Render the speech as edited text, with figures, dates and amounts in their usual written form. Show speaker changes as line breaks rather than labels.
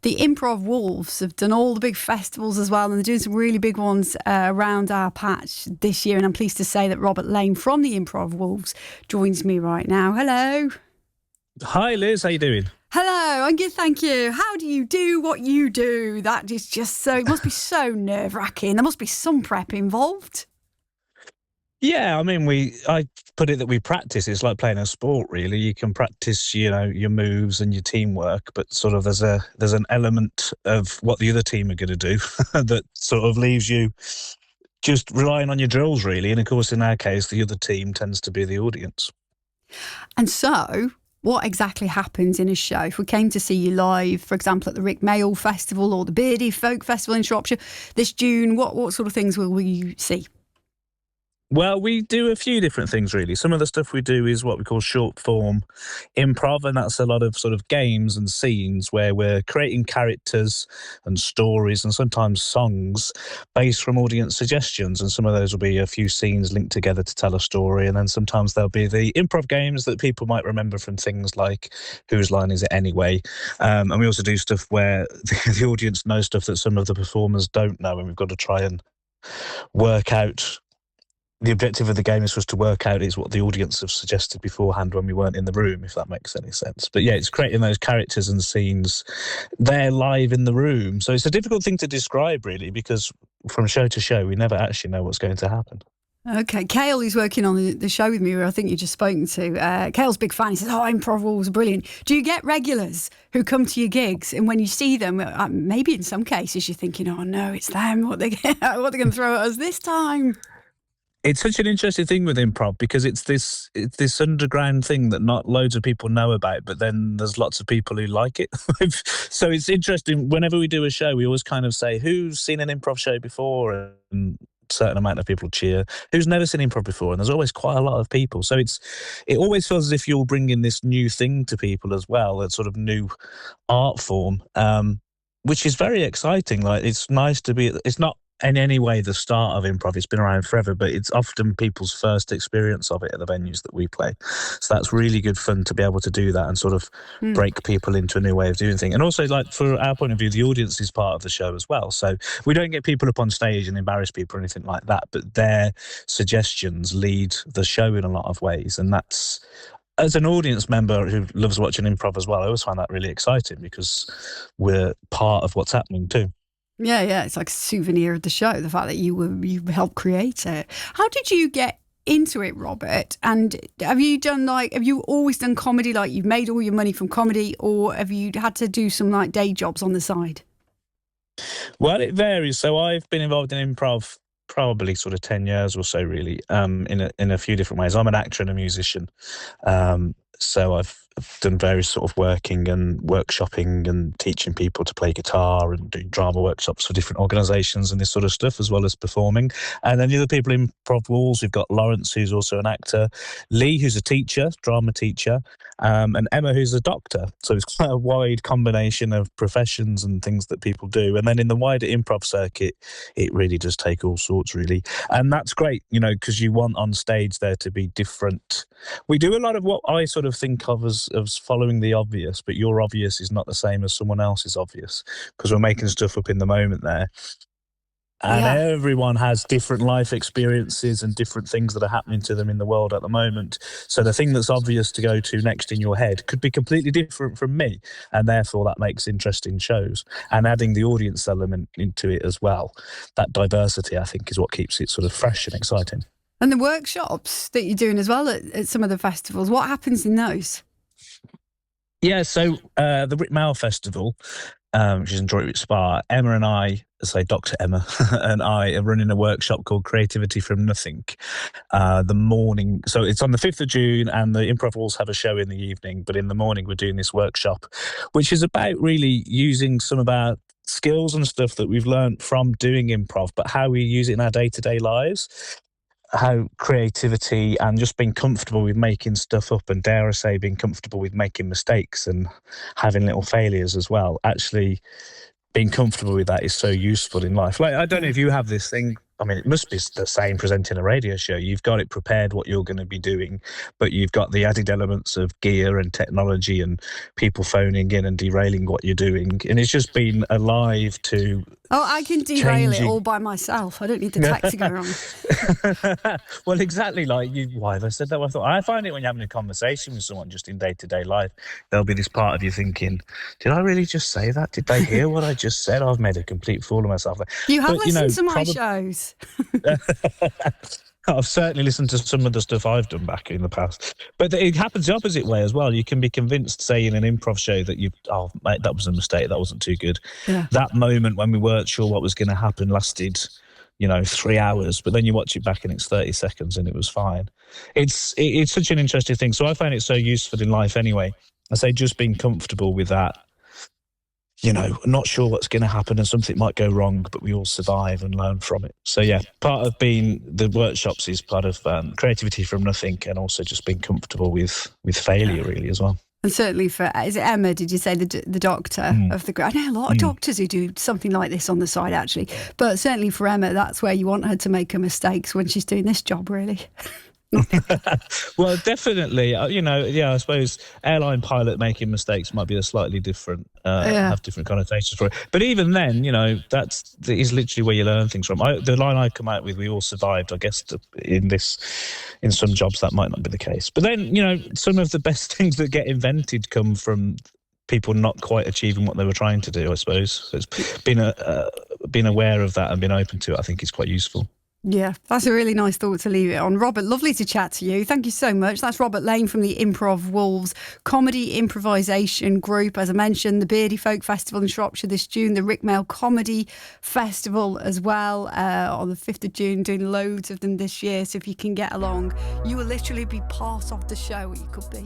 The Improv Wolves have done all the big festivals as well, and they're doing some really big ones around our patch this year. And I'm pleased to say that Robert Lane from the Improv Wolves joins me right now. Hello.
Hi, Liz. How you doing?
Hello, I'm good, thank you. How do you do what you do? That is just so, it must be so nerve-wracking. There must be some prep involved.
Yeah, I mean, I put it that we practice. It's like playing a sport, really. You can practice, your moves and your teamwork, but sort of there's an element of what the other team are going to do that sort of leaves you just relying on your drills, really. And of course, in our case, the other team tends to be the audience.
And so, what exactly happens in a show? If we came to see you live, for example, at the Rick Mayall Festival or the Beardy Folk Festival in Shropshire this June, what sort of things will we see?
Well, we do a few different things, really. Some of the stuff we do is what we call short form improv, and that's a lot of sort of games and scenes where we're creating characters and stories and sometimes songs based from audience suggestions. And some of those will be a few scenes linked together to tell a story. And then sometimes there'll be the improv games that people might remember from things like Whose Line Is It Anyway? And we also do stuff where the audience knows stuff that some of the performers don't know, and we've got to try and work out. The objective of the game is for us to work out is what the audience have suggested beforehand when we weren't in the room, if that makes any sense. But yeah, it's creating those characters and scenes. They're live in the room. So it's a difficult thing to describe, really, because from show to show, we never actually know what's going to happen.
Okay, Cale, who's working on the show with me, who I think you've just spoken to, Cale's a big fan. He says, Improv Wolves are brilliant. Do you get regulars who come to your gigs, and when you see them, maybe in some cases you're thinking, oh no, it's them, what are they going to throw at us this time?
It's such an interesting thing with improv because it's this underground thing that not loads of people know about, but then there's lots of people who like it. So it's interesting. Whenever we do a show, we always kind of say, who's seen an improv show before? And a certain amount of people cheer. Who's never seen improv before? And there's always quite a lot of people. So it always feels as if you're bringing this new thing to people as well, a sort of new art form, which is very exciting. Like, it's nice to be, it's not in any way the start of improv. It's been around forever, but it's often people's first experience of it at the venues that we play. So that's really good fun to be able to do that and sort of break people into a new way of doing things. And also, like, for our point of view, the audience is part of the show as well. So we don't get people up on stage and embarrass people or anything like that, but their suggestions lead the show in a lot of ways. And that's, as an audience member who loves watching improv as well, I always find that really exciting because we're part of what's happening too.
Yeah, it's like a souvenir of the show, the fact that you helped create it. How did you get into it, Robert? And have you always done comedy, like you've made all your money from comedy, or have you had to do some like day jobs on the side?
Well, it varies. So I've been involved in improv probably sort of 10 years or so, really, in a few different ways. I'm an actor and a musician. So I've done various sort of working and workshopping and teaching people to play guitar and doing drama workshops for different organisations and this sort of stuff, as well as performing. And then the other people in Improv Wolves, we've got Lawrence, who's also an actor, Lee, who's a teacher, drama teacher, and Emma, who's a doctor. So it's quite a wide combination of professions and things that people do. And then in the wider improv circuit, it really does take all sorts, really. And that's great, because you want on stage there to be different. We do a lot of what I sort of think of as following the obvious, but your obvious is not the same as someone else's obvious, because we're making stuff up in the moment there. And everyone has different life experiences and different things that are happening to them in the world at the moment. So the thing that's obvious to go to next in your head could be completely different from me. And therefore that makes interesting shows. And adding the audience element into it as well, that diversity, I think, is what keeps it sort of fresh and exciting.
And the workshops that you're doing as well at some of the festivals, what happens in those?
Yeah, so the Rick Mayall Festival, which is in Droitwich Spa, Emma and I, Dr. Emma and I are running a workshop called Creativity from Nothing the morning. So it's on the 5th of June and the Improv Wolves have a show in the evening, but in the morning we're doing this workshop, which is about really using some of our skills and stuff that we've learned from doing improv, but how we use it in our day-to-day lives. How creativity and just being comfortable with making stuff up, and dare I say being comfortable with making mistakes and having little failures as well, actually being comfortable with that is so useful in life. Like, I don't know if you have this thing, I mean, it must be the same presenting a radio show. You've got it prepared what you're going to be doing, but you've got the added elements of gear and technology and people phoning in and derailing what you're doing. And it's just been alive to
Oh, I can derail it all by myself. I don't need the tech to go wrong.
Well, exactly like you. Why have I said that? I find it when you're having a conversation with someone just in day-to-day life, there'll be this part of you thinking, did I really just say that? Did they hear what I just said? I've made a complete fool of myself.
You have listened to my shows.
I've certainly listened to some of the stuff I've done back in the past. But it happens the opposite way as well. You can be convinced, say, in an improv show that oh, mate, that was a mistake. That wasn't too good.
Yeah.
That moment when we weren't sure what was going to happen lasted, 3 hours. But then you watch it back and it's 30 seconds and it was fine. It's such an interesting thing. So I find it so useful in life anyway. I say just being comfortable with that. Not sure what's going to happen and something might go wrong, but we all survive and learn from it. So, yeah, part of being the workshops is part of creativity from nothing and also just being comfortable with failure, really, as well.
And certainly is it Emma, did you say, the doctor of the group? I know a lot of doctors who do something like this on the side, actually. But certainly for Emma, that's where you want her to make her mistakes when she's doing this job, really.
Well, definitely. I suppose airline pilot making mistakes might be a slightly different, have different connotations for it. But even then, that is literally where you learn things from. The line I come out with, we all survived, I guess, in some jobs that might not be the case. But then, some of the best things that get invented come from people not quite achieving what they were trying to do, I suppose. So it's being aware of that and being open to it, I think, is quite useful.
Yeah, that's a really nice thought to leave it on. Robert, lovely to chat to you. Thank you so much. That's Robert Lane from the Improv Wolves comedy improvisation group. As I mentioned, the Beardy Folk Festival in Shropshire this June, the Rickmail Comedy Festival as well on the 5th of June, doing loads of them this year. So if you can get along, you will literally be part of the show. You could be.